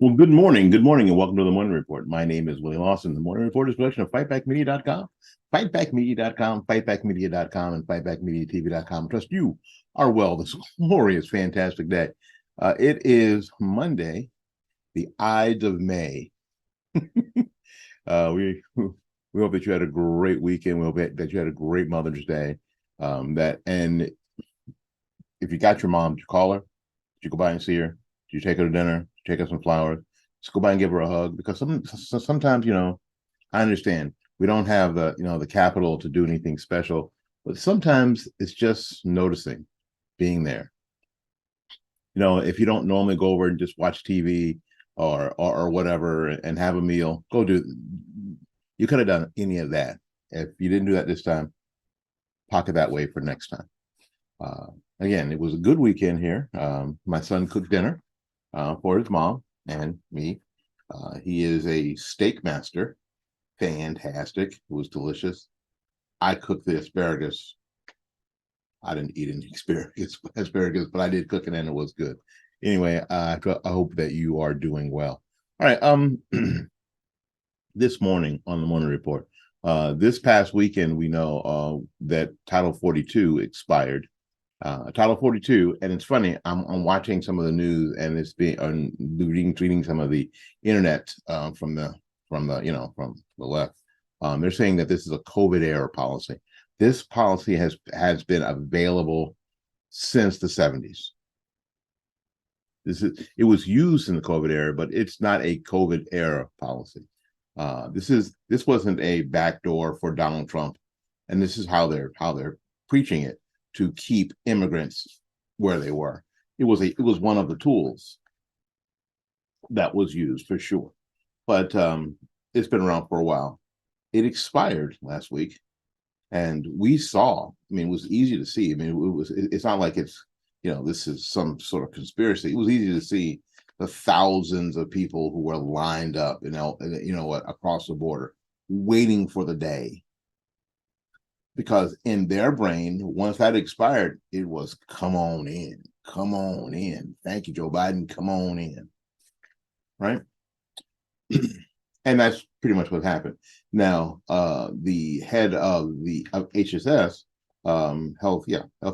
Well, good morning, and welcome to the Morning Report. My name is Willie Lawson. The Morning Report is a production of FightBackMedia.com, FightBackMedia.com, FightBackMedia.com, and FightBackMediaTV.com. Trust you are well this glorious, fantastic day. It is Monday, the Ides of May. We hope that you had a great weekend. We hope that you had a great Mother's Day. And if you got your mom, did you call her? Did you go by and see her? Did you take her to dinner? Take her some flowers? Just go by and give her a hug, because sometimes, I understand we don't have the capital to do anything special, but sometimes it's just noticing, being there. If you don't normally go over and just watch TV or whatever and have a meal, go do. You could have done any of that. If you didn't do that this time, pocket that way for next time. Again, it was a good weekend here. My son cooked dinner for his mom and me. He is a steak master. Fantastic. It was delicious. I cooked the asparagus. I didn't eat any asparagus, but I did cook it and it was good. Anyway, I hope that you are doing well. All right. This morning on the Morning Report, this past weekend, we know that Title 42 expired. Title 42, and it's funny, I'm watching some of the news, and it's being reading some of the internet from the left. They're saying that this is a COVID era policy. This policy has been available since the 70s. It was used in the COVID era, but it's not a COVID era policy. This wasn't a backdoor for Donald Trump, and this is how they're preaching it, to keep immigrants where they were. It was one of the tools that was used for sure, but it's been around for a while. It expired last week, and we saw. I mean, it was easy to see. I mean, it's not like this is some sort of conspiracy. It was easy to see the thousands of people who were lined up, across the border, waiting for the day. Because in their brain, once that expired, it was come on in. Thank you, Joe Biden, come on in. Right? And that's pretty much what happened. Now, the head of HSS, Health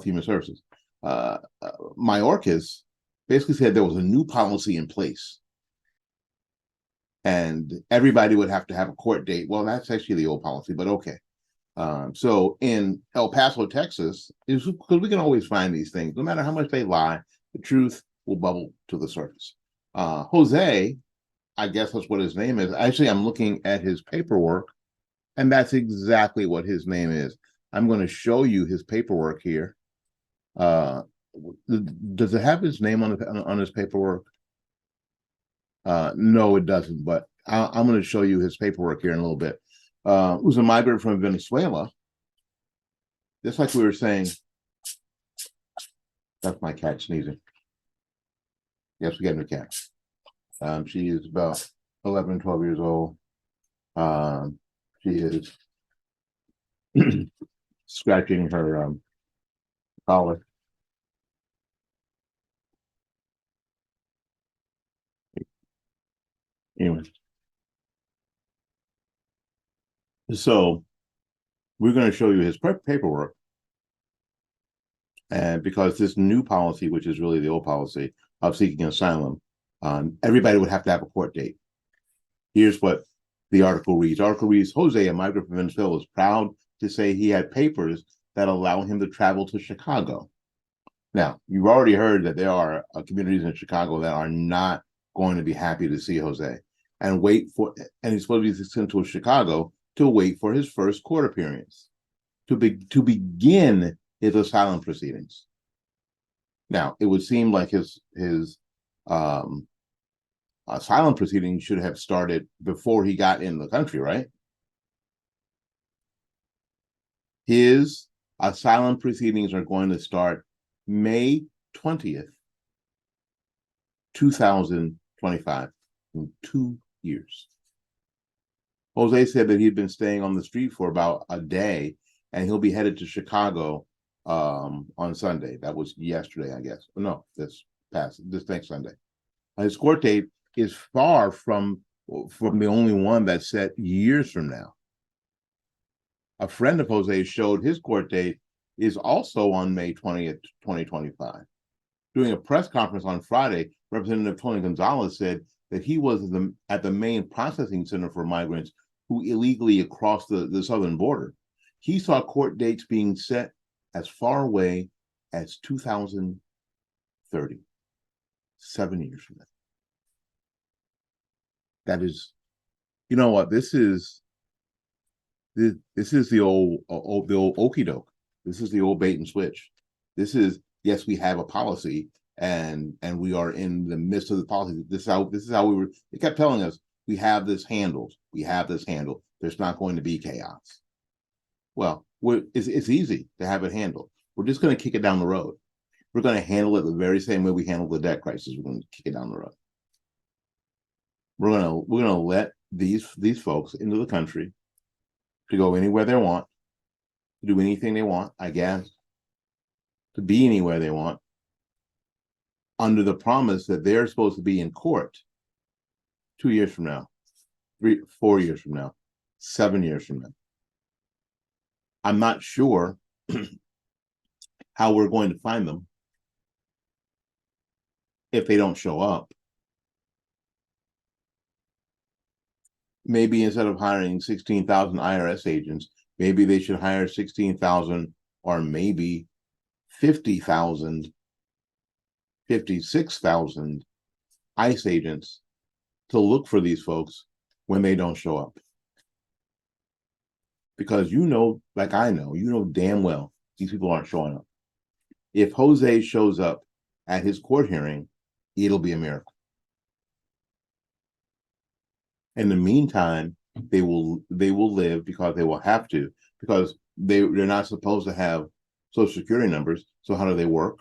Human Services, Mayorkas, basically said there was a new policy in place, and everybody would have to have a court date. Well, that's actually the old policy, but okay. So in El Paso, Texas, is because we can always find these things, no matter how much they lie, the truth will bubble to the surface. Jose, I guess that's what his name is. Actually, I'm looking at his paperwork, and that's exactly what his name is. I'm going to show you his paperwork here. Does it have his name on his paperwork? No, it doesn't, but I'm going to show you his paperwork here in a little bit. Who's a migrant from Venezuela. Just like we were saying, that's my cat sneezing. Yes, we got a new cat. She is about 11, 12 years old. She is scratching her collar. Anyway. So we're going to show you his paperwork, and because this new policy, which is really the old policy of seeking asylum, everybody would have to have a court date. Here's what the article reads. Jose, a migrant from Venezuela, is proud to say he had papers that allow him to travel to Chicago. Now, you've already heard that there are communities in Chicago that are not going to be happy to see Jose and he's supposed to be sent to Chicago to wait for his first court appearance, to begin his asylum proceedings. Now, it would seem like his asylum proceedings should have started before he got in the country, right? His asylum proceedings are going to start May 20th, 2025, in 2 years. Jose said that he'd been staying on the street for about a day, and he'll be headed to Chicago on Sunday. That was yesterday, I guess. No, this next Sunday. His court date is far from the only one that's set years from now. A friend of Jose showed his court date is also on May 20th, 2025. During a press conference on Friday, Representative Tony Gonzalez said that he was at the main processing center for migrants who illegally crossed the southern border. He saw court dates being set as far away as 2030, 7 years from now. That is, you know what? This is the old okey doke. This is the old bait and switch. This is, yes, we have a policy, and we are in the midst of the policy. This is how we were. They kept telling us we have this handled. We have this handled. There's not going to be chaos. Well, it's easy to have it handled. We're just going to kick it down the road. We're going to handle it the very same way we handled the debt crisis. We're going to kick it down the road. We're gonna let these folks into the country to go anywhere they want, to do anything they want, I guess, to be anywhere they want, under the promise that they're supposed to be in court 2 years from now, 4 years from now, 7 years from now. I'm not sure how we're going to find them if they don't show up. Maybe instead of hiring 16,000 IRS agents, maybe they should hire 16,000 or maybe 50,000, 56,000 ICE agents to look for these folks when they don't show up. Because you know, like I know, you know damn well these people aren't showing up. If Jose shows up at his court hearing, it'll be a miracle. In the meantime, they will live because they will have to, because they're not supposed to have Social Security numbers. So how do they work?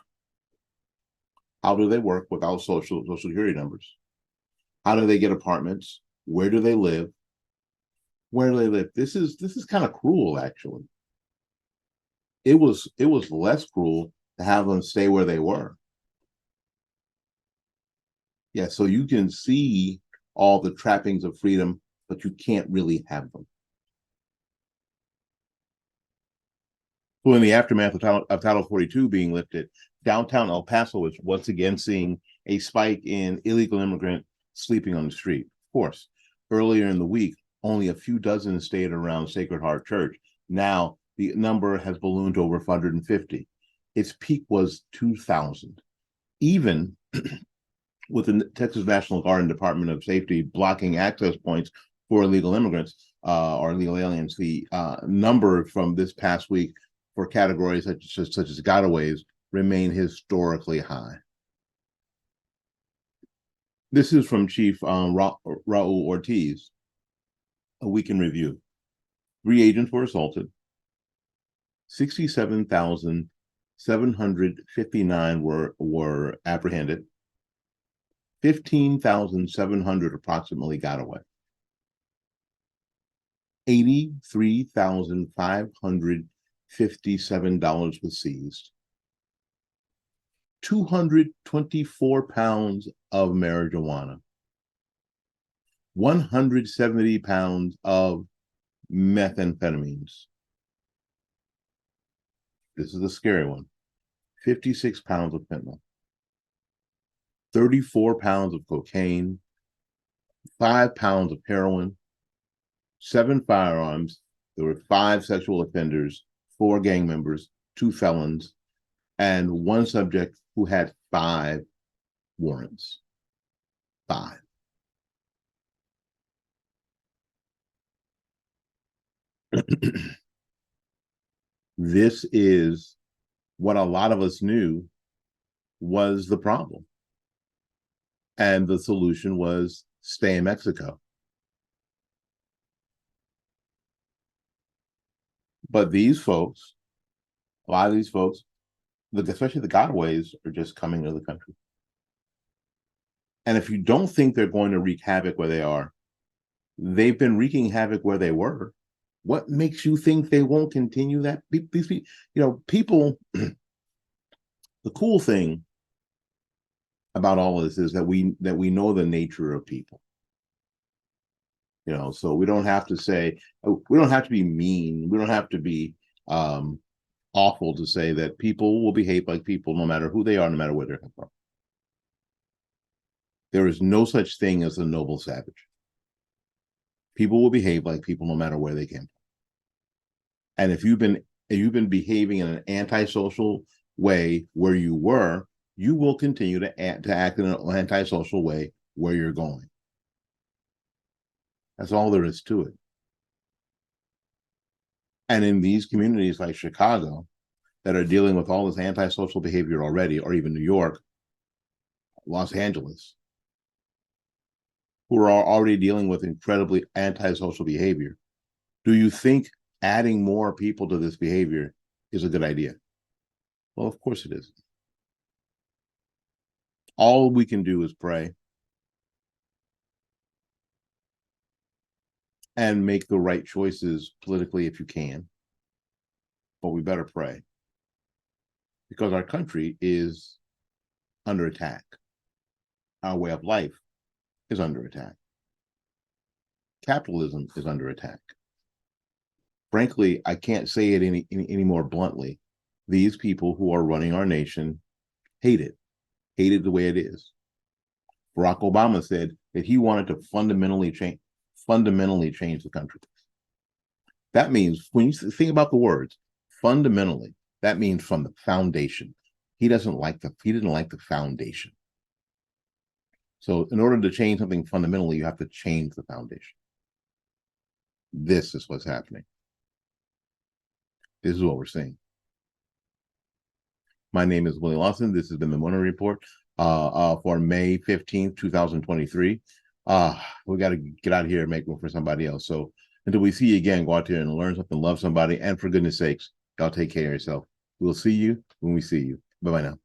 How do they work without Social Security numbers? How do they get apartments? Where do they live? Where do they live? This is kind of cruel, actually. It was less cruel to have them stay where they were. Yeah, so you can see all the trappings of freedom, but you can't really have them. So in the aftermath of Title 42 being lifted, downtown El Paso is once again seeing a spike in illegal immigrant sleeping on the street. Of course, earlier in the week, only a few dozen stayed around Sacred Heart Church. Now the number has ballooned to over 150. Its peak was 2,000. Even with the Texas National Guard and Department of Safety blocking access points for illegal immigrants or illegal aliens, the number from this past week for categories such as gotaways remain historically high. This is from Chief Raul Ortiz, a week in review. 3 agents were assaulted. 67,759 were apprehended. 15,700 approximately got away. 83,557 was seized. 224 pounds of marijuana. 170 pounds of methamphetamines. This is the scary one. 56 pounds of fentanyl. 34 pounds of cocaine, 5 pounds of heroin, 7 firearms. There were 5 sexual offenders, 4 gang members, 2 felons, and 1 subject who had 5 warrants. 5. This is what a lot of us knew was the problem. And the solution was stay in Mexico. But these folks, a lot of these folks, especially the gotaways, are just coming to the country. And if you don't think they're going to wreak havoc where they are, they've been wreaking havoc where they were. What makes you think they won't continue that? These people, the cool thing about all of this is that we know the nature of people. So we don't have to say, we don't have to be mean, we don't have to be awful to say that people will behave like people no matter who they are, no matter where they're from. There is no such thing as a noble savage. People will behave like people no matter where they came from. And if you've been behaving in an antisocial way where you were, you will continue to act in an antisocial way where you're going. That's all there is to it. And in these communities like Chicago that are dealing with all this antisocial behavior already, or even New York, Los Angeles, who are already dealing with incredibly antisocial behavior, do you think adding more people to this behavior is a good idea? Well, of course it is. All we can do is pray and make the right choices politically if you can. But we better pray because our country is under attack. Our way of life is under attack. Capitalism is under attack. Frankly, I can't say it any more bluntly. These people who are running our nation hate it the way it is. Barack Obama said that he wanted to fundamentally change the country. That means, when you think about the words fundamentally, that means from the foundation. He didn't like the foundation. So in order to change something fundamentally, you have to change the foundation. This is what's happening. This is what we're seeing. My name is Willie Lawson. This has been the Morning Report for May 15th, 2023. We got to get out of here and make room for somebody else. So until we see you again, go out there and learn something, love somebody, and for goodness sakes, y'all take care of yourself. We'll see you when we see you. Bye-bye now.